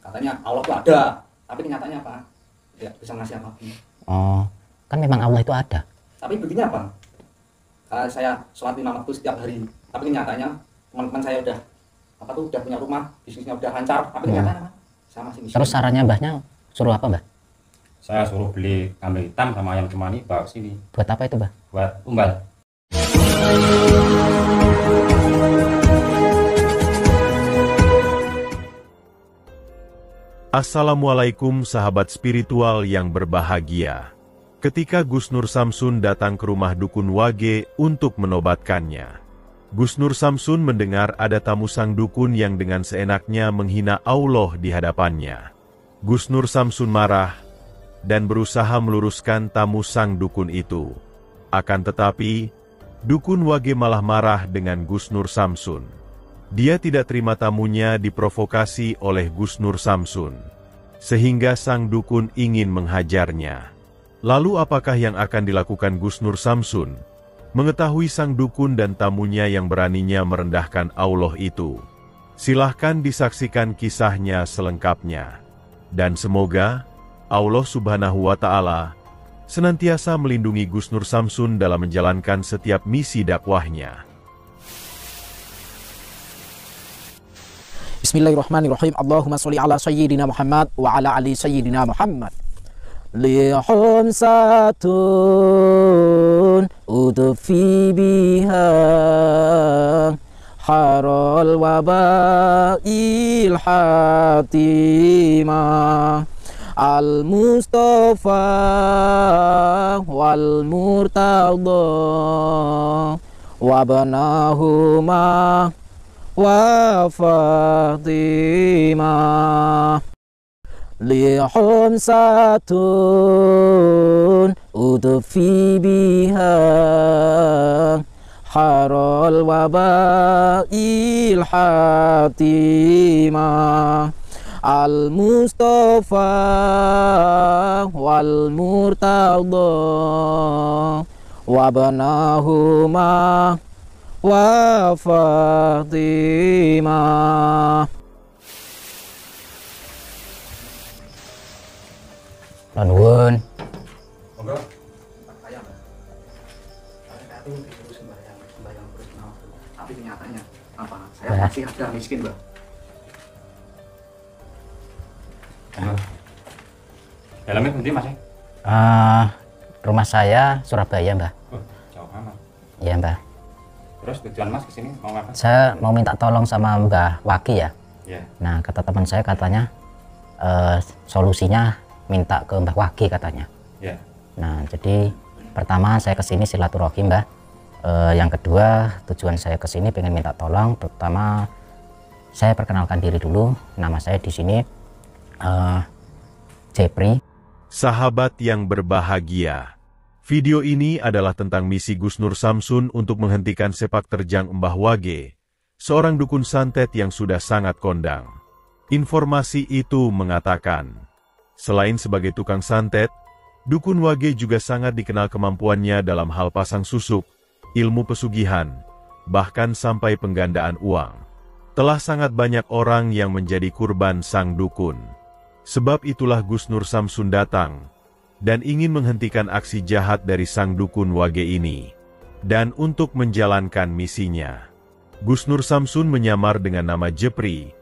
Katanya Allah itu ada, tapi kenyataannya apa? Tidak bisa ngasih apapun. Oh, kan memang Allah itu ada. Tapi begini apa? Saya sholat 5 waktu setiap hari, tapi kenyataannya teman-teman saya udah udah punya rumah, bisnisnya udah lancar, tapi kenyataannya saya masih miskin. Terus sarannya Mbahnya suruh apa, Mbah? Saya suruh beli kambing hitam sama ayam cemani bawa sini. Buat apa itu, Mbah? Buat umbal. Assalamualaikum sahabat spiritual yang berbahagia. Ketika Gus Nur Samsun datang ke rumah dukun Wage untuk menobatkannya, Gus Nur Samsun mendengar ada tamu sang dukun yang dengan seenaknya menghina Allah di hadapannya. Gus Nur Samsun marah dan berusaha meluruskan tamu sang dukun itu. Akan tetapi, dukun Wage malah marah dengan Gus Nur Samsun. Dia tidak terima tamunya diprovokasi oleh Gus Nur Samsun, sehingga sang dukun ingin menghajarnya. Lalu apakah yang akan dilakukan Gus Nur Samsun? Mengetahui sang dukun dan tamunya yang beraninya merendahkan Allah itu. Silahkan disaksikan kisahnya selengkapnya. Dan semoga Allah Subhanahu wa Ta'ala senantiasa melindungi Gus Nur Samsun dalam menjalankan setiap misi dakwahnya. Bismillahirrahmanirrahim. Allahumma sholli ala sayyidina Muhammad wa ala ali sayyidina Muhammad. Lihum satun udfi biha harul wabail hatimah al-Mustafa wal Murtada wabnahuma wa Fatimah. Lihum satun udfi biha harul wabail hatimah al-Mustafa wal Murtada wabnahuma wa Fatimah. Nuwun. Monggo. Saya itu terus sembahyang terus waktu. Tapi kenyataannya apa? Saya masih ada miskin, Mbak. Dalamnya nanti Mas. Rumah saya Surabaya, Mbah. Oh, jauh amat. Iya, Mbah. Terus tujuan Mas kesini mau apa? Saya mau minta tolong sama Mbah Waki ya. Ya. Nah, kata teman saya katanya solusinya minta ke Mbah Waki katanya. Ya. Nah, jadi pertama saya kesini silaturahim, Mbah. Yang kedua tujuan saya kesini pengen minta tolong. Pertama saya perkenalkan diri dulu. Nama saya di sini Jepri. Sahabat yang berbahagia, video ini adalah tentang misi Gus Nur Samsun untuk menghentikan sepak terjang Mbah Wage, seorang dukun santet yang sudah sangat kondang. Informasi itu mengatakan, selain sebagai tukang santet, dukun Wage juga sangat dikenal kemampuannya dalam hal pasang susuk, ilmu pesugihan, bahkan sampai penggandaan uang. Telah sangat banyak orang yang menjadi kurban sang dukun. Sebab itulah Gus Nur Samsun datang dan ingin menghentikan aksi jahat dari sang dukun Wage ini. Dan untuk menjalankan misinya, Gus Nur Samsun menyamar dengan nama Jepri,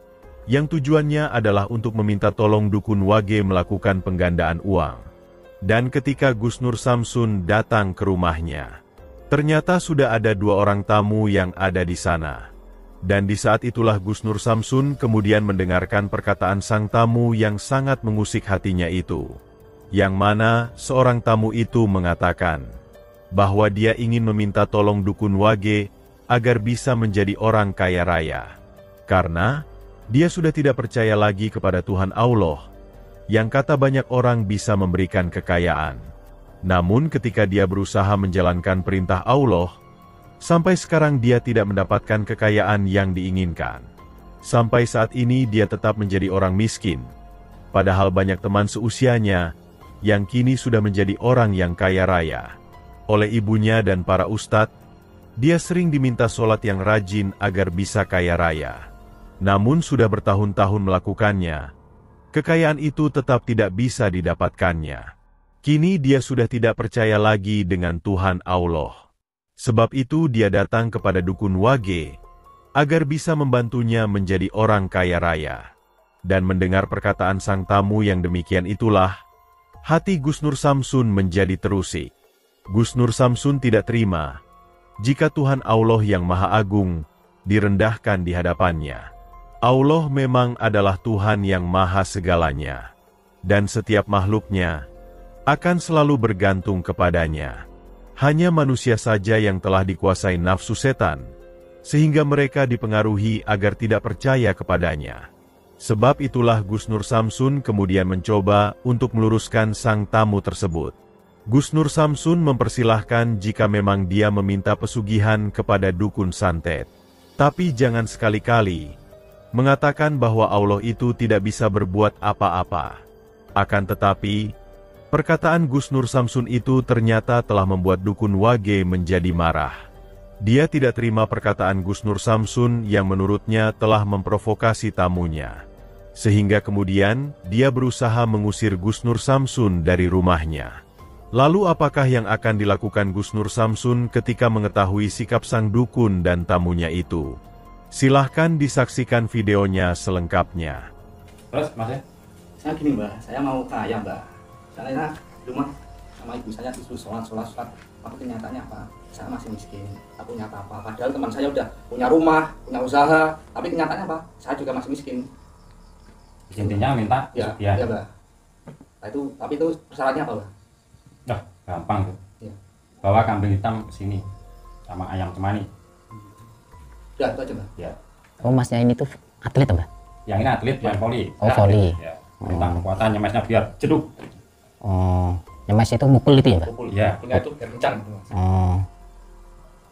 yang tujuannya adalah untuk meminta tolong dukun Wage melakukan penggandaan uang. Dan ketika Gus Nur Samsun datang ke rumahnya, ternyata sudah ada 2 orang tamu yang ada di sana. Dan di saat itulah Gus Nur Samsun kemudian mendengarkan perkataan sang tamu yang sangat mengusik hatinya itu. Yang mana seorang tamu itu mengatakan bahwa dia ingin meminta tolong dukun Wage agar bisa menjadi orang kaya raya. Karena dia sudah tidak percaya lagi kepada Tuhan Allah, yang kata banyak orang bisa memberikan kekayaan. Namun ketika dia berusaha menjalankan perintah Allah, sampai sekarang dia tidak mendapatkan kekayaan yang diinginkan. Sampai saat ini dia tetap menjadi orang miskin. Padahal banyak teman seusianya yang kini sudah menjadi orang yang kaya raya. Oleh ibunya dan para ustadz, dia sering diminta sholat yang rajin agar bisa kaya raya. Namun sudah bertahun-tahun melakukannya, Kekayaan itu tetap tidak bisa didapatkannya. Kini dia sudah tidak percaya lagi dengan Tuhan Allah. Sebab itu dia datang kepada dukun Wage, agar bisa membantunya menjadi orang kaya raya. Dan mendengar perkataan sang tamu yang demikian itulah, hati Gus Nur Samsun menjadi terusik. Gus Nur Samsun tidak terima jika Tuhan Allah yang Maha Agung direndahkan di hadapannya. Allah memang adalah Tuhan yang Maha segalanya, dan setiap makhluknya akan selalu bergantung kepadanya. Hanya manusia saja yang telah dikuasai nafsu setan, sehingga mereka dipengaruhi agar tidak percaya kepadanya. Sebab itulah Gus Nur Samsun kemudian mencoba untuk meluruskan sang tamu tersebut. Gus Nur Samsun mempersilahkan jika memang dia meminta pesugihan kepada dukun santet. Tapi jangan sekali-kali mengatakan bahwa Allah itu tidak bisa berbuat apa-apa. Akan tetapi, perkataan Gus Nur Samsun itu ternyata telah membuat dukun Wage menjadi marah. Dia tidak terima perkataan Gus Nur Samsun yang menurutnya telah memprovokasi tamunya. Sehingga kemudian dia berusaha mengusir Gus Nur Samsun dari rumahnya. Lalu apakah yang akan dilakukan Gus Nur Samsun ketika mengetahui sikap sang dukun dan tamunya itu? Silahkan disaksikan videonya selengkapnya. Terus Mas ya? Saya gini Mbak, saya mau kaya Mbak. Saya di rumah sama ibu saya disuruh sholat. Tapi kenyataannya apa? Saya masih miskin, tak punya apa-apa. Padahal teman saya udah punya rumah, punya usaha. Tapi kenyataannya apa? Saya juga masih miskin. Intinya minta Ya, pesugihan. ya Mbak. Nah, tapi itu persyaratannya apa Mbak? Nah, gampang tuh. Ya. Bawa kambing hitam ke sini sama ayam cemani. Ya, itu aja Mbak. Ya. Oh, masnya ini tuh atlet, Mbak? Yang ini atlet main voli. Oh, voli. Ya. Minta kekuatan nyemesnya biar jeduk. Oh, nyemes itu mukul itu ya, Mbak? Pukul. Ya. Tinggal itu biar kencang gitu Mas. Oh.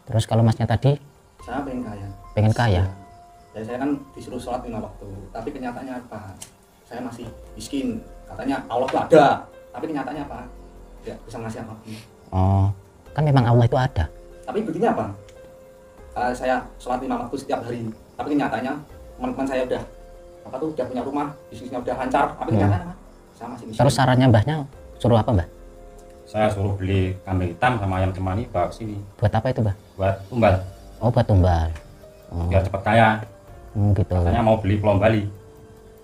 Terus kalau masnya tadi Saya pengen kaya. pengen kaya? Ya, saya kan disuruh sholat 5 waktu. Tapi kenyataannya apa? Saya masih miskin. Katanya Allah itu ada. Tapi kenyataannya apa? Ya, bisa ngasih apapun. Oh, kan memang Allah itu ada. Tapi buktinya apa? Saya sholat 5 waktu setiap hari. Tapi kenyataannya teman-teman saya udah udah punya rumah, bisnisnya udah lancar. Tapi kenyataannya apa? Saya masih miskin. Terus sarannya Mbahnya suruh apa, Mbah? Saya suruh beli kambing hitam sama ayam cemani bawa ke sini Buat apa itu, Mbah? buat tumbal Oh, buat tumbal. Oh, biar cepat kaya. gitu. Katanya mau beli pulau Bali.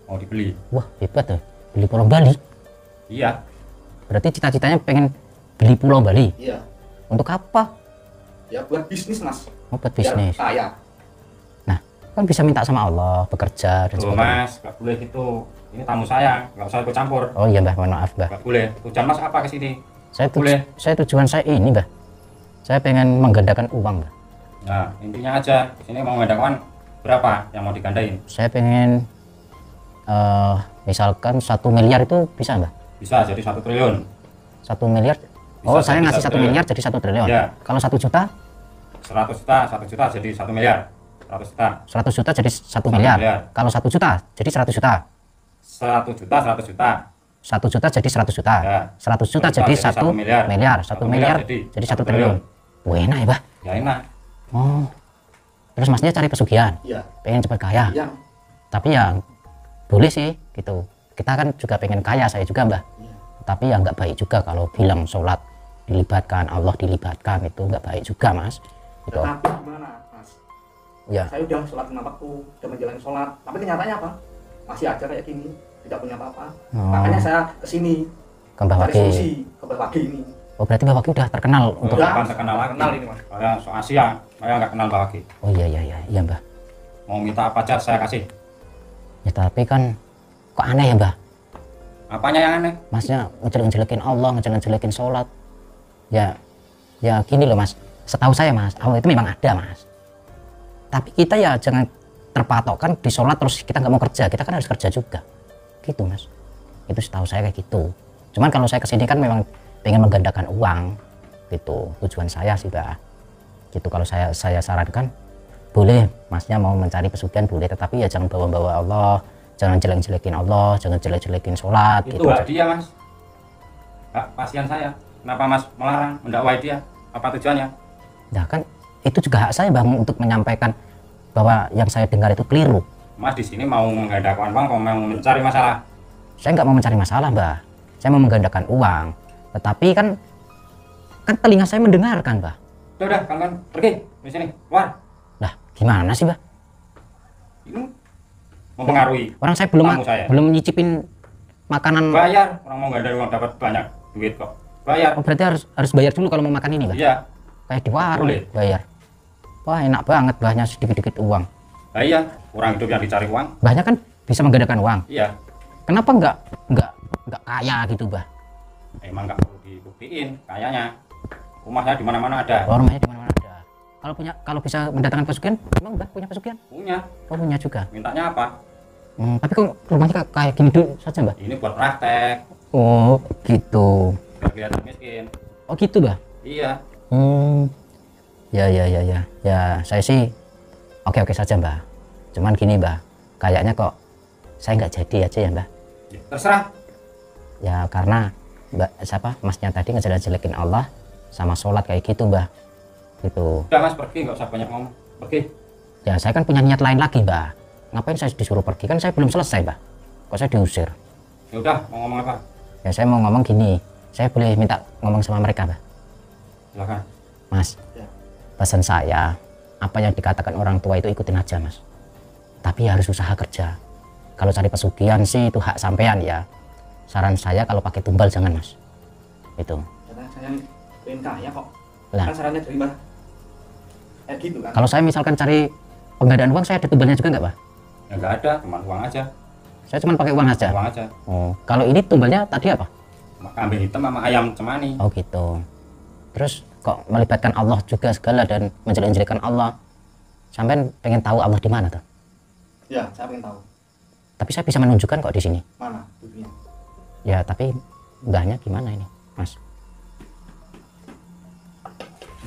Mau dibeli. Wah, hebat tuh. Beli Pulau Bali. Iya. Berarti cita-citanya pengen beli Pulau Bali. Iya. Untuk apa? Ya buat bisnis Mas. Oh, buat Biar bisnis. kaya. Nah, kan bisa minta sama Allah, bekerja dan Tuh sebagainya. Mas, nggak boleh gitu. Ini tamu saya, nggak usah ikut campur. Oh iya, Mbah, mohon maaf, Mbah. Nggak boleh. Tujuan Mas apa ke sini? Boleh. Tujuan saya ini, Mbah. Saya pengen menggandakan uang, Mbah. Nah, intinya aja. Di sini mau mengadakan berapa yang mau digandain? Saya pengen misalkan 1 miliar itu bisa, Mbah? Bisa jadi 1 triliun. 1 miliar. Bisa Oh, jadi saya ngasih 1 1 miliar jadi 1 triliun. Ya. Kalau 1 juta, 100 juta, 1 juta jadi 1 miliar. 100 juta. 100 juta jadi 1 miliar. miliar. Kalau 1 juta jadi 100 juta. 100 juta, 100 juta. 1 juta jadi 100 juta. Ya. 100 juta 1 jadi juta 1 miliar. miliar. 1 1 miliar miliar jadi 1 1 triliun. Wah, enak ya, Mbah. Ya enak. Oh. Terus masnya cari pesugihan, Iya. pengen cepat kaya. Iya. Tapi ya boleh sih gitu. Kita kan juga pengen kaya, saya juga, Mbah. Iya. Tapi ya nggak baik juga kalau bilang sholat dilibatkan, Allah dilibatkan, itu nggak baik juga, Mas. Gitu. Tapi gimana Mas? Ya. Saya udah sholat 5 waktu, udah menjalani sholat. Tapi kenyataannya apa? Masih aja kayak gini, tidak punya apa-apa. Oh. Makanya saya kesini Ke Mbah cari Wage. solusi ke Mbah Wage ini. Oh, berarti Mbah Wage udah terkenal untuk. Udah. Bukan terkenal lagi. Kenal ini Mas. Saya so Asia, saya nggak kenal Mbak Wage. Oh iya iya iya, iya, Mbah. Mau minta apa aja saya kasih. Ya tapi kan kok aneh ya, Mbah? Apanya yang aneh? Masnya ngejelek-jelekin Allah, ngejelek-jelekin sholat. Ya gini loh, Mas. Setahu saya, Mas, Allah itu memang ada, Mas. Tapi kita ya jangan terpatokkan di sholat terus kita nggak mau kerja. Kita kan harus kerja juga. Gitu, Mas. Itu setahu saya kayak gitu. Cuman kalau saya kesini kan memang pengen menggandakan uang. Gitu. Tujuan saya sih, Mbah. Gitu, kalau saya sarankan boleh, Masnya mau mencari pesugihan boleh, tetapi ya jangan bawa-bawa Allah, jangan jelek-jelekin Allah, jangan jelek-jelekin sholat. Itu gitu. hak dia Mas. Hak pasien saya. Kenapa Mas melarang mendakwai dia? Apa tujuannya? Nah kan itu juga hak saya, Bang, untuk menyampaikan bahwa yang saya dengar itu keliru. Mas di sini mau mengadakan uang, mau mencari masalah. Saya nggak mau mencari masalah, Mbah. Saya mau menggandakan uang. Tetapi kan telinga saya mendengarkan, Mbah. Udah, kalian pergi dari sini, keluar. Lah, gimana sih, Mbah? Ini mempengaruhi. Orang saya Tamu saya. belum nyicipin makanan. Bayar, orang mau nggak ada uang dapat banyak duit kok. Bayar. Oh, berarti harus bayar dulu kalau mau makan ini, Mbah. Iya. Kayak di warung Boleh. bayar. Wah, enak banget, Mbahnya sedikit-sedikit uang. Nah, iya, orang hidup yang dicari uang. Mbahnya kan bisa menggandakan uang. Iya. Kenapa nggak kaya gitu, Mbah? Emang nggak perlu dibuktiin kayaknya. Rumah saya di mana-mana ada. Oh, rumahnya di mana-mana ada. Kalau bisa mendatangkan pesugihan, emang Mbah punya pesugihan? Punya. Oh, punya juga. Mintanya apa? Tapi kok rumahnya kayak gini dulu saja, Mbah? Ini buat praktek. Oh, gitu. Biar kelihatan miskin. Oh, gitu, Mbah. Iya. Ya, saya sih oke-oke saja, Mbah. Cuman gini, Mbah. Kayaknya kok saya nggak jadi aja ya, Mbah. Ya, terserah. Ya, karena Masnya tadi ngejelek-jelekin Allah sama sholat kayak gitu, Mbah. Gitu. Udah Mas, pergi, nggak usah banyak ngomong. Pergi. Ya, saya kan punya niat lain lagi, Mbah. Ngapain saya disuruh pergi? Kan saya belum selesai, Mbah. Kok saya diusir? Ya udah, mau ngomong apa? Ya, saya mau ngomong gini. Saya boleh minta ngomong sama mereka, Mbah? Silakan. Mas, Ya. pesan saya, apa yang dikatakan orang tua itu ikutin aja, Mas. Tapi harus usaha kerja. Kalau cari pesugihan sih itu hak sampean ya. Saran saya kalau pakai tumbal jangan, Mas. Itu. Karena saya pengen kaya kok. Lah. Kan sarannya dari Mbah. Kayak gitu kan. Kalau saya misalkan cari penggandaan uang, saya ada tumbalnya juga nggak, Pak? Ya nggak ada, cuma uang aja. Saya cuma pakai uang aja. Uang aja. Oh, kalau ini tumbalnya tadi apa? Kambing hitam sama ayam cemani. Oh, gitu. Terus kok melibatkan Allah juga segala dan menjelek-jelekan Allah. Sampai pengen tahu Allah di mana tuh? Ya, saya pengen tahu. Tapi saya bisa menunjukkan kok di sini. Mana buktinya? Ya, tapi mbahnya gimana ini, Mas?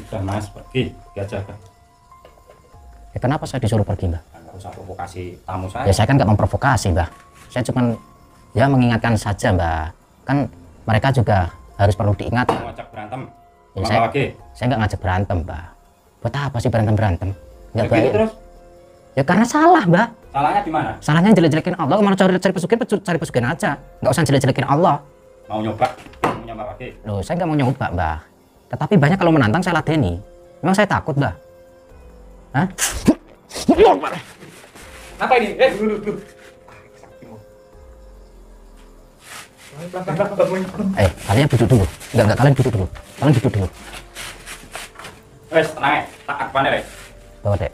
Udah Mas, pergi aja. Ya, kenapa saya disuruh pergi, Mbah? Nggak usah provokasi tamu saya. Ya, saya kan nggak memprovokasi, Mbah. Saya cuma ya mengingatkan saja, Mbah. Kan mereka juga harus perlu diingat. Mau ngajak berantem. Ya, Mau lagi. saya nggak ngajak berantem, Mbah. Buat apa sih berantem? Nggak Begitu baik. terus. Ya karena salah, Mbah. Salahnya di mana? Salahnya jelek-jelekin Allah. Malah cari pesugihan aja. Nggak usah jelek-jelekin Allah. Mau nyoba? Mau nyoba lagi? Loh, saya nggak mau nyoba, Mbah. Tetapi banyak kalau menantang saya ladeni. Memang saya takut, Mbah. Hah? Apa ini? Dulu. Kalian duduk dulu. Enggak, kalian duduk dulu. Kalian duduk dulu. Wes, tenang ya. Tak apa nih, Bawa, Dek.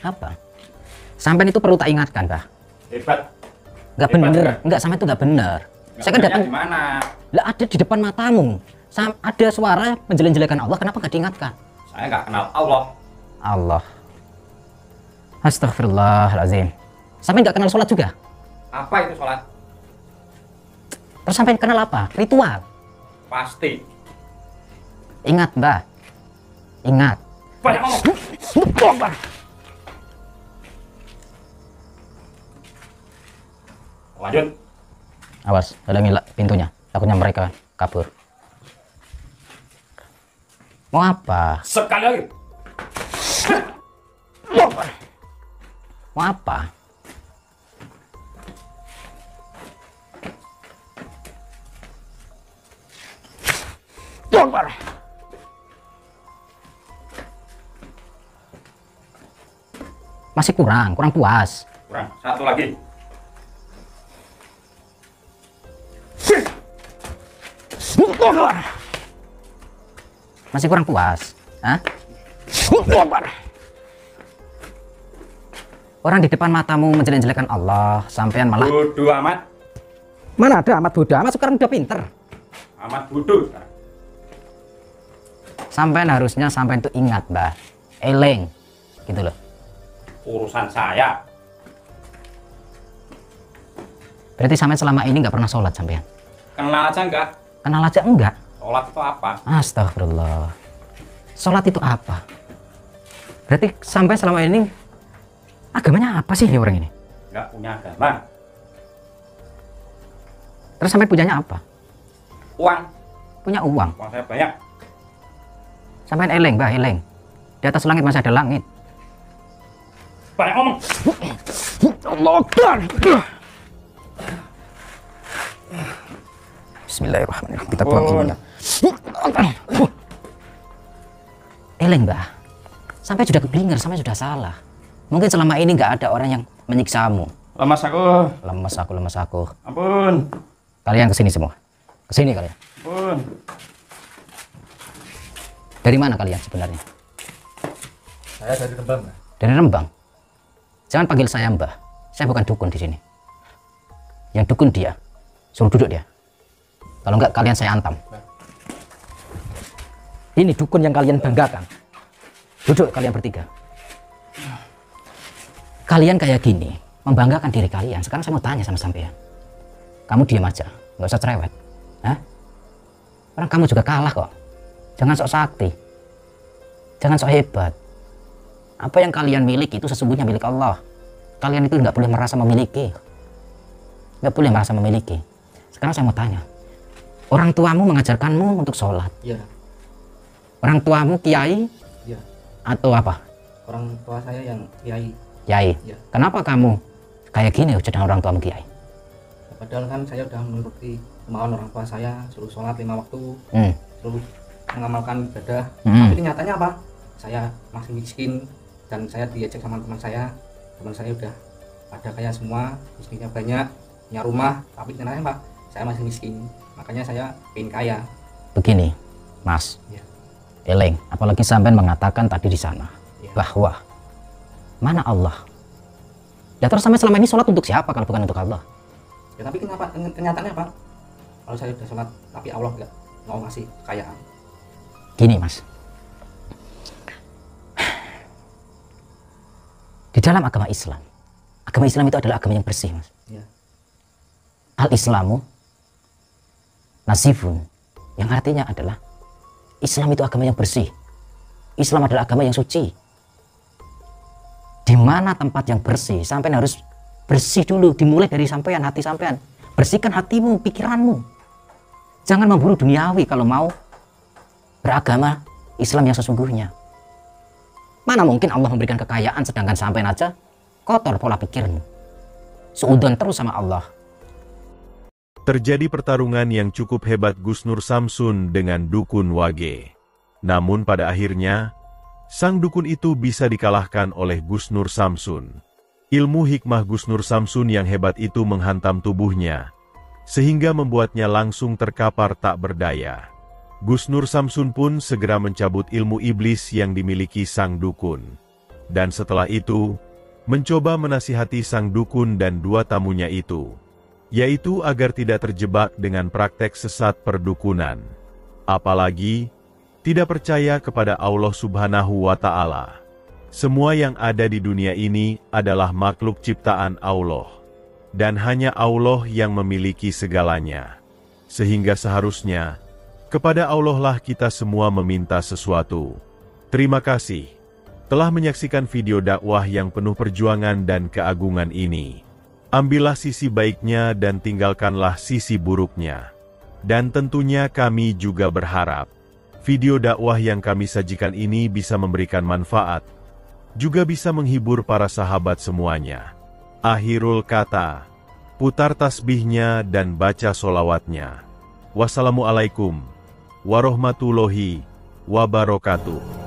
Apa? Sampai itu perlu tak ingatkan, Mbah. Hebat. Nggak Hebat, bener. Mbah. Nggak, sampai itu nggak bener. Saya kan datang. Di mana? Lah, ada di depan matamu. Ada suara menjelek-jelekan Allah. Kenapa nggak diingatkan? Saya nggak kenal Allah. Allah. Astagfirullahaladzim. Sampai nggak kenal sholat juga? Apa itu sholat? Terus sampai kenal apa? Ritual. Pasti. Ingat, Mbah. Ingat. Banyak ngomong. Lanjut. Awas, halangi pintunya. Takutnya mereka kabur. Mau apa? Sekali lagi. Mau apa? Masih kurang puas. Kurang. Satu lagi. Masih kurang puas. Hah? Orang di depan matamu menjelek-jelekan Allah, sampean malah Bodoh amat. mana ada amat bodoh, amat sekarang udah pinter. Amat bodoh. Sampean harusnya sampean itu ingat, Mbah. Eleng. Gitu loh. Urusan saya. Berarti sampean selama ini nggak pernah sholat sampean. Kenal aja enggak? Kenal aja enggak? Sholat itu apa? Astagfirullah. Sholat itu apa? Berarti sampai selama ini agamanya apa sih ini orang ini? Enggak punya agama. Terus sampai punyanya apa? Uang. Punya uang. Uang saya banyak. Sampai eleng, Mbah, eleng. Di atas langit masih ada langit. Banyak ngomong. Allah Akbar. Bismillahirrahmanirrahim. Kita buang ini. Eleng, Mbah. Sampai sudah keblinger, sampai sudah salah. Mungkin selama ini nggak ada orang yang menyiksamu. Lemas aku. Lemas aku. Ampun. Kalian kesini semua. Kesini kalian. Ampun. Dari mana kalian sebenarnya? Saya dari Rembang, Mbah. Dari Rembang. Jangan panggil saya Mbah. Saya bukan dukun di sini. Yang dukun dia. Suruh duduk dia. Kalau enggak kalian saya antam. Ini dukun yang kalian banggakan. Duduk kalian bertiga. Kalian kayak gini, membanggakan diri kalian. Sekarang saya mau tanya sama sampean. Kamu diam aja, nggak usah cerewet. Hah? Orang kamu juga kalah kok. Jangan sok sakti. Jangan sok hebat. Apa yang kalian miliki itu sesungguhnya milik Allah. Kalian itu nggak boleh merasa memiliki. Nggak boleh merasa memiliki. Sekarang saya mau tanya. Orang tuamu mengajarkanmu untuk sholat. Iya. Orang tuamu kiai Iya. atau apa? Orang tua saya yang kiai. Kiai. Iya. Kenapa kamu kayak gini dengan orang tuamu kiai? Padahal kan saya udah menuruti kemauan orang tua saya, suruh sholat 5 waktu, suruh mengamalkan ibadah. Tapi kenyataannya apa? Saya masih miskin dan saya diajak sama teman saya udah pada kaya semua, istrinya banyak, punya rumah, tapi kenyataannya Pak, saya masih miskin. Makanya saya pengen kaya. Begini, Mas. Ya. Eleng, apalagi sampean mengatakan tadi di sana Ya. bahwa mana Allah? Ya terus sampai selama ini sholat untuk siapa kalau bukan untuk Allah? Ya tapi kenyataannya Pak, kalau saya udah sholat tapi Allah nggak mau ngasih kekayaan. Gini Mas, di dalam agama Islam itu adalah agama yang bersih Mas. Ya. Al-Islamu nasifun, yang artinya adalah Islam itu agama yang bersih. Islam adalah agama yang suci. Di mana tempat yang bersih, sampean harus bersih dulu, dimulai dari sampean, hati sampean. Bersihkan hatimu, pikiranmu. Jangan memburu duniawi kalau mau beragama Islam yang sesungguhnya. Mana mungkin Allah memberikan kekayaan sedangkan sampean aja kotor pola pikirmu. Suudzon terus sama Allah. Terjadi pertarungan yang cukup hebat Gusnur Samsun dengan dukun Wage. Namun pada akhirnya, sang dukun itu bisa dikalahkan oleh Gusnur Samsun. Ilmu hikmah Gusnur Samsun yang hebat itu menghantam tubuhnya, sehingga membuatnya langsung terkapar tak berdaya. Gusnur Samsun pun segera mencabut ilmu iblis yang dimiliki sang dukun. Dan setelah itu, mencoba menasihati sang dukun dan dua tamunya itu, yaitu agar tidak terjebak dengan praktek sesat perdukunan. Apalagi, tidak percaya kepada Allah Subhanahu wa Ta'ala. Semua yang ada di dunia ini adalah makhluk ciptaan Allah. Dan hanya Allah yang memiliki segalanya. Sehingga seharusnya, kepada Allah lah kita semua meminta sesuatu. Terima kasih telah menyaksikan video dakwah yang penuh perjuangan dan keagungan ini. Ambillah sisi baiknya dan tinggalkanlah sisi buruknya. Dan tentunya kami juga berharap video dakwah yang kami sajikan ini bisa memberikan manfaat, juga bisa menghibur para sahabat semuanya. Akhirul kata, putar tasbihnya dan baca solawatnya. Wassalamualaikum warahmatullahi wabarakatuh.